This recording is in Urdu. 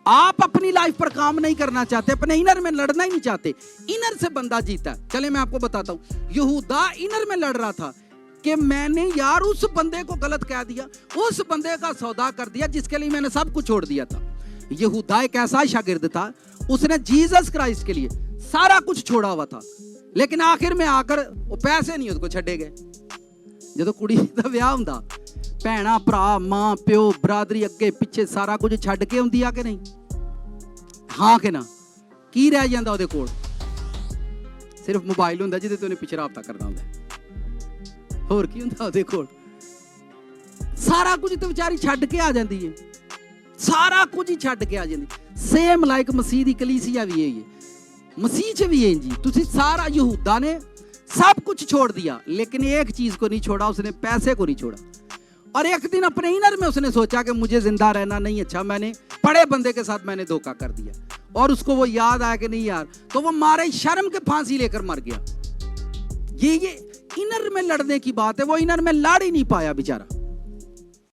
آپ اپنی لائف پر کام نہیں کرنا چاہتے, اپنے انر میں لڑنا ہی نہیں چاہتے, انر سے بندہ جیتا ہے. چلے میں آپ کو بتاتا ہوں, یہودا انر میں لڑ رہا تھا کہ میں نے یار اس بندے کو غلط کہہ دیا, اس بندے کا سودا کر دیا جس کے لیے میں نے سب کچھ چھوڑ دیا تھا. یہودا ایک ایسا شاگرد تھا, اس نے جیزس کرائسٹ کے لیے سارا کچھ چھوڑا ہوا تھا, لیکن آخر میں آ کر وہ پیسے نہیں اس کو چھڈے گئے. جدو کڑی دا ویاہ ہوندا, بھینا بھرا ماں پیو برادری اگے پیچھے سارا کچھ چھڈ کے ہوندی آ کہ نہیں؟ ہاں کہ نہ؟ کی رہ جاندا اودے کول؟ صرف موبائل ہوندا جدے تے اونے پیچھے رابطہ کرنا ہوندا ہے, ہور کی ہوندا اودے کول؟ سارا کچھ تے بیچاری چھڈ کے آ جاندی ہے, سارا کچھ ہی چھڈ کے آ جاندی. سیم لائک مسیح دی کلیسیا بھی ہے, مسیح چ بھی ہے جی. تسی سارا, یہودا نے سب کچھ چھوڑ دیا لیکن ایک چیز کو نہیں چھوڑا, اس نے پیسے کو نہیں چھوڑا. اور ایک دن اپنے انر میں اس نے سوچا کہ مجھے زندہ رہنا نہیں اچھا, میں نے بڑے بندے کے ساتھ میں نے دھوکہ کر دیا, اور اس کو وہ یاد آیا کہ نہیں یار, تو وہ مارے شرم کے پھانسی لے کر مر گیا. یہ انر میں لڑنے کی بات ہے, وہ انر میں لڑ ہی نہیں پایا بیچارہ.